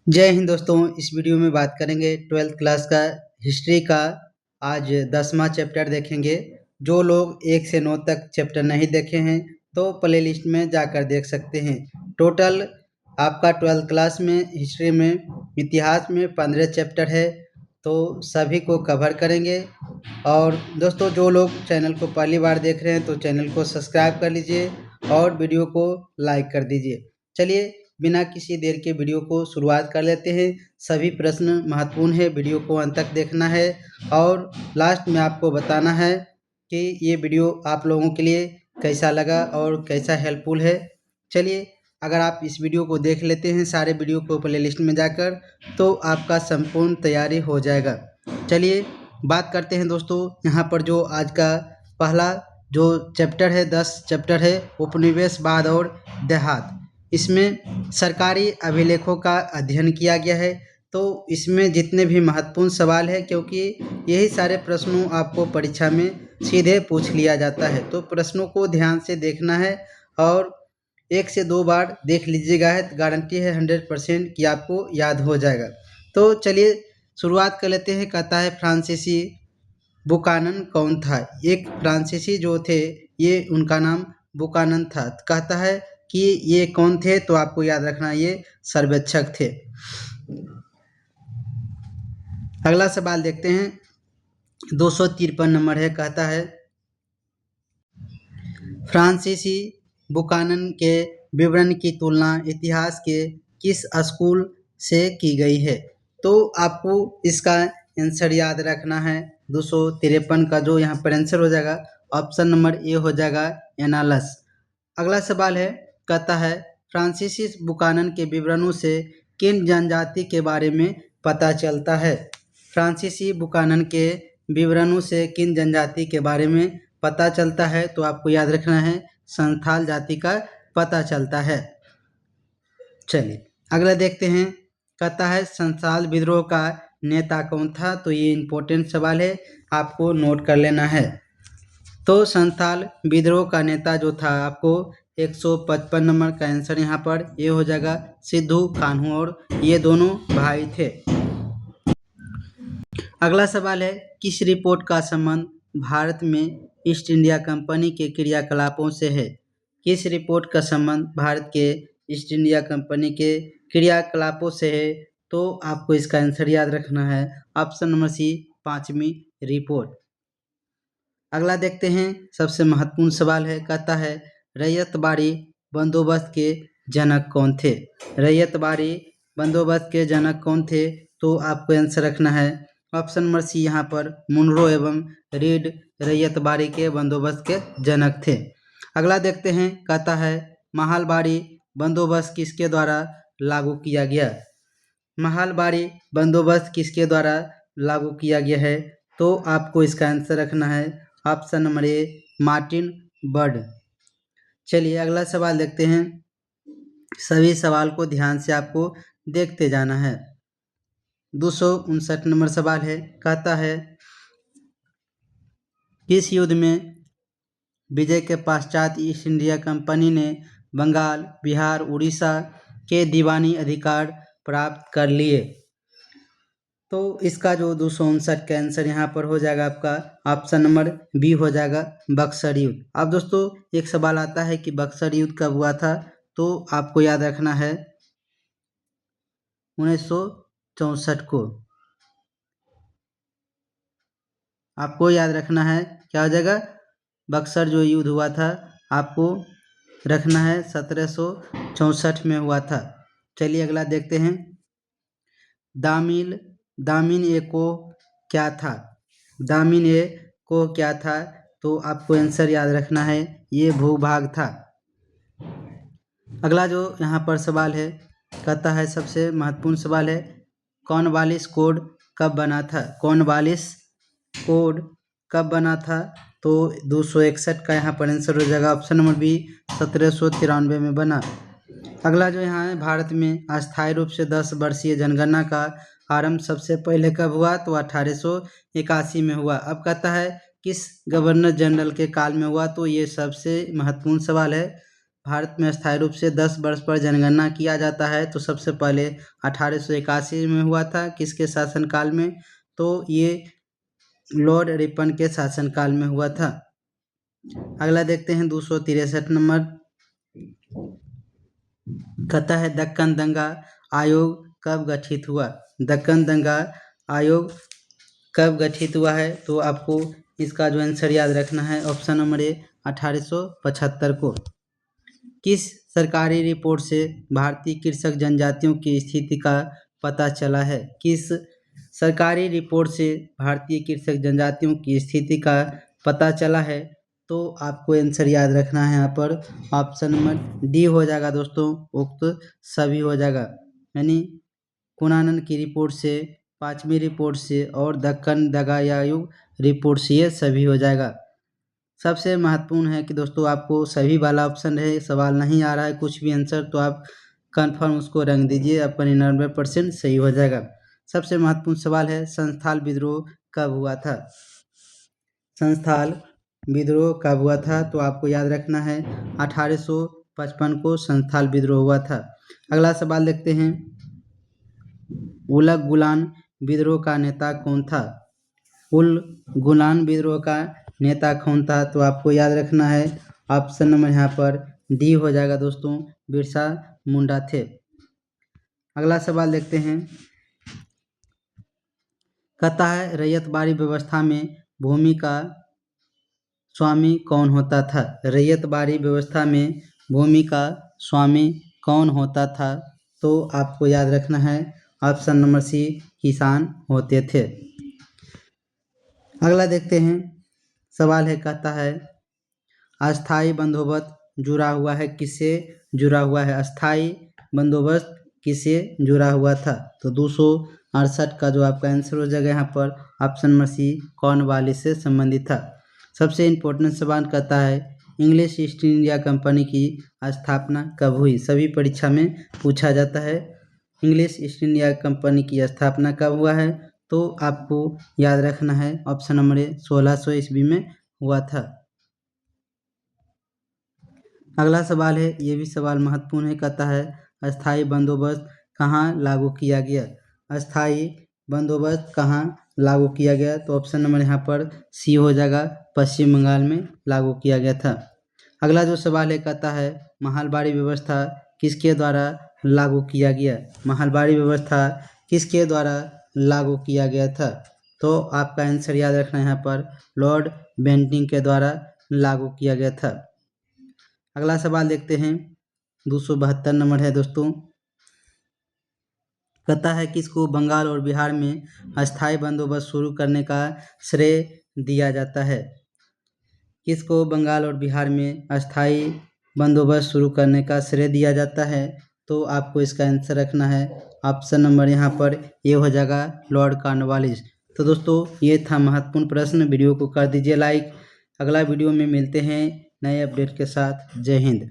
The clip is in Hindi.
जय हिंद दोस्तों। इस वीडियो में बात करेंगे 12th क्लास का हिस्ट्री का। आज 10वां चैप्टर देखेंगे। जो लोग 1 से 9 तक चैप्टर नहीं देखे हैं तो प्लेलिस्ट में जाकर देख सकते हैं। टोटल आपका 12th क्लास में हिस्ट्री में इतिहास में 15 चैप्टर है, तो सभी को कवर करेंगे। और दोस्तों, जो लोग चैनल को पहली बार देख रहे हैं तो चैनल को सब्सक्राइब कर लीजिए और वीडियो को लाइक कर दीजिए। चलिए बिना किसी देर के वीडियो को शुरुआत कर लेते हैं। सभी प्रश्न महत्वपूर्ण है, वीडियो को अंत तक देखना है और लास्ट में आपको बताना है कि ये वीडियो आप लोगों के लिए कैसा लगा और कैसा हेल्पफुल है। चलिए, अगर आप इस वीडियो को देख लेते हैं सारे वीडियो को प्लेलिस्ट में जाकर, तो आपका संपूर्ण तैयारी हो जाएगा। चलिए बात करते हैं दोस्तों। यहाँ पर जो आज का पहला जो चैप्टर है, 10 चैप्टर है, उपनिवेशवाद और देहात। इसमें सरकारी अभिलेखों का अध्ययन किया गया है। तो इसमें जितने भी महत्वपूर्ण सवाल है, क्योंकि यही सारे प्रश्नों आपको परीक्षा में सीधे पूछ लिया जाता है, तो प्रश्नों को ध्यान से देखना है और 1 से 2 बार देख लीजिएगा, है गारंटी है 100% कि आपको याद हो जाएगा। तो चलिए शुरुआत कर लेते हैं। कहता है फ्रांसीसी बुकानन कौन था। एक फ्रांसीसी जो थे, ये उनका नाम बुकानन था। कहता है कि ये कौन थे, तो आपको याद रखना ये सर्वेक्षक थे। अगला सवाल देखते हैं, 253 नंबर है। कहता है फ्रांसीसी बुकानन के विवरण की तुलना इतिहास के किस स्कूल से की गई है। तो आपको इसका आंसर याद रखना है। 253 का जो यहाँ पर आंसर हो जाएगा, ऑप्शन नंबर ए हो जाएगा, एनालस। अगला सवाल है, कहता है फ्रांसीसी बुकानन के विवरणों से किन जनजाति के बारे में पता चलता है। फ्रांसीसी बुकानन के विवरणों से किन जनजाति के बारे में पता चलता है, तो आपको याद रखना है संथाल जाति का पता चलता है। चलिए अगला देखते हैं। कहता है संथाल विद्रोह का नेता कौन था। तो ये इम्पोर्टेंट सवाल है, आपको नोट कर लेना है। तो संथाल विद्रोह का नेता जो था, आपको 155 नंबर का आंसर यहाँ पर ये हो जाएगा, सिद्धू कान्हू, और ये दोनों भाई थे। अगला सवाल है, किस रिपोर्ट का संबंध भारत में ईस्ट इंडिया कंपनी के क्रियाकलापों से है। किस रिपोर्ट का संबंध भारत के ईस्ट इंडिया कंपनी के क्रियाकलापों से है। तो आपको इसका आंसर याद रखना है, ऑप्शन नंबर सी, 5वीं रिपोर्ट। अगला देखते हैं, सबसे महत्वपूर्ण सवाल है। कहता है रैयतबाड़ी बंदोबस्त के जनक कौन थे। रैयतबाड़ी बंदोबस्त के जनक कौन थे, तो आपको आंसर रखना है ऑप्शन नंबर सी, यहाँ पर मुनरो एवं रीड रैयतबाड़ी के बंदोबस्त के जनक थे। अगला देखते हैं, कहता है महालबाड़ी बंदोबस्त किसके द्वारा लागू किया गया। महालबाड़ी बंदोबस्त किसके द्वारा लागू किया गया है। तो आपको इसका आंसर रखना है option number A, Martin bird. चलिए अगला सवाल देखते हैं। सभी सवाल को ध्यान से आपको देखते जाना है। 259 नंबर सवाल है। कहता है किस युद्ध में विजय के पश्चात ईस्ट इंडिया कंपनी ने बंगाल, बिहार, उड़ीसा के दीवानी अधिकार प्राप्त कर लिए। तो इसका जो 259 का आंसर यहाँ पर हो जाएगा, आपका ऑप्शन नंबर बी हो जाएगा, बक्सर युद्ध। अब दोस्तों एक सवाल आता है कि बक्सर युद्ध कब हुआ था। तो आपको याद रखना है 1964 को। आपको याद रखना है क्या हो जाएगा, बक्सर जो युद्ध हुआ था आपको रखना है 1764 में हुआ था। चलिए अगला देखते हैं, दामिन ए को क्या था। दामिन ए को क्या था, तो आपको आंसर याद रखना है, ये भूभाग था। अगला जो यहाँ पर सवाल है, कहता है सबसे महत्वपूर्ण सवाल है, कॉर्नवालिस कोड कब बना था। कॉर्नवालिस कोड कब बना था। तो 261 का यहाँ पर आंसर हो जाएगा, ऑप्शन नंबर बी, 1793 में बना। अगला जो यहाँ है, भारत में अस्थायी रूप से 10 वर्षीय जनगणना का आरंभ सबसे पहले कब हुआ। तो 1881 में हुआ। अब कहता है किस गवर्नर जनरल के काल में हुआ। तो ये सबसे महत्वपूर्ण सवाल है, भारत में अस्थायी रूप से 10 वर्ष पर जनगणना किया जाता है? तो सबसे पहले 1881 में हुआ था। किसके शासनकाल में? तो ये लॉर्ड रिपन के शासनकाल में हुआ था। अगला देखते हैं 263 नंबर। कहता है दक्कन दंगा आयोग कब गठित हुआ? दक्कन दंगा आयोग कब गठित हुआ है? तो आपको इसका जो आंसर याद रखना है ऑप्शन नंबर ए 1875 को। किस सरकारी रिपोर्ट से भारतीय कृषक जनजातियों की स्थिति का पता चला है? किस सरकारी रिपोर्ट से भारतीय कृषक जनजातियों की स्थिति का पता चला है? तो आपको आंसर याद रखना है यहाँ पर ऑप्शन नंबर डी हो जाएगा दोस्तों, उक्त सभी हो जाएगा। यानी कुनानन की रिपोर्ट से, पांचवी रिपोर्ट से और दक्कन दंगा आयोग रिपोर्ट से, ये सभी हो जाएगा। सबसे महत्वपूर्ण है कि दोस्तों आपको सभी वाला ऑप्शन है, सवाल नहीं आ रहा है कुछ भी आंसर तो आप कंफर्म उसको रंग दीजिए, आपका 99% सही हो जाएगा। सबसे महत्वपूर्ण सवाल है संथाल विद्रोह कब हुआ था? संथाल विद्रोह कब हुआ था? तो आपको याद रखना है 1855 को संथाल विद्रोह हुआ था। अगला सवाल देखते हैं, उलग गुलान विद्रोह का नेता कौन था? उल गुलान विद्रोह का नेता कौन था? तो आपको याद रखना है ऑप्शन नंबर यहाँ पर डी हो जाएगा दोस्तों, बिरसा मुंडा थे। अगला सवाल देखते हैं, कहता है रैयतबाड़ी व्यवस्था में भूमि का स्वामी कौन होता था? रैयतबाड़ी व्यवस्था में भूमि का स्वामी कौन होता था? तो आपको याद रखना है ऑप्शन नंबर सी, किसान होते थे। अगला देखते हैं, सवाल है, कहता है अस्थाई बंदोबस्त जुड़ा हुआ है किससे जुड़ा हुआ है? अस्थाई बंदोबस्त किससे जुड़ा हुआ था? तो 268 का जो आपका आंसर हो जाएगा यहाँ पर ऑप्शन नंबर सी, कॉर्नवालिस से संबंधित था। सबसे इम्पोर्टेंट सवाल कहता है इंग्लिश ईस्ट इंडिया कंपनी की स्थापना कब हुई? सभी परीक्षा में पूछा जाता है इंग्लिश ईस्ट इंडिया कंपनी की स्थापना कब हुआ है? तो आपको याद रखना है ऑप्शन नंबर ए 1600 ईस्वी में हुआ था। अगला सवाल है, ये भी सवाल महत्वपूर्ण है, कहता है अस्थाई बंदोबस्त कहाँ लागू किया गया? अस्थाई बंदोबस्त कहाँ लागू किया गया? तो ऑप्शन नंबर यहाँ पर सी हो जाएगा, पश्चिम बंगाल में लागू किया गया था। अगला जो सवाल है, कहता है महलबाड़ी व्यवस्था किसके द्वारा लागू किया गया? महलबाड़ी व्यवस्था किसके द्वारा लागू किया गया था? तो आपका आंसर याद रखना है यहाँ पर लॉर्ड बेंटिंग के द्वारा लागू किया गया था। अगला सवाल देखते हैं, 272 नंबर है दोस्तों। कहता है किसको बंगाल और बिहार में अस्थाई बंदोबस्त शुरू करने का श्रेय दिया जाता है? किसको बंगाल और बिहार में अस्थाई बंदोबस्त शुरू करने का श्रेय दिया जाता है? तो आपको इसका आंसर रखना है ऑप्शन नंबर यहाँ पर ए हो जाएगा, लॉर्ड कॉर्नवालिस। तो दोस्तों ये था महत्वपूर्ण प्रश्न, वीडियो को कर दीजिए लाइक। अगला वीडियो में मिलते हैं नए अपडेट के साथ। जय हिंद।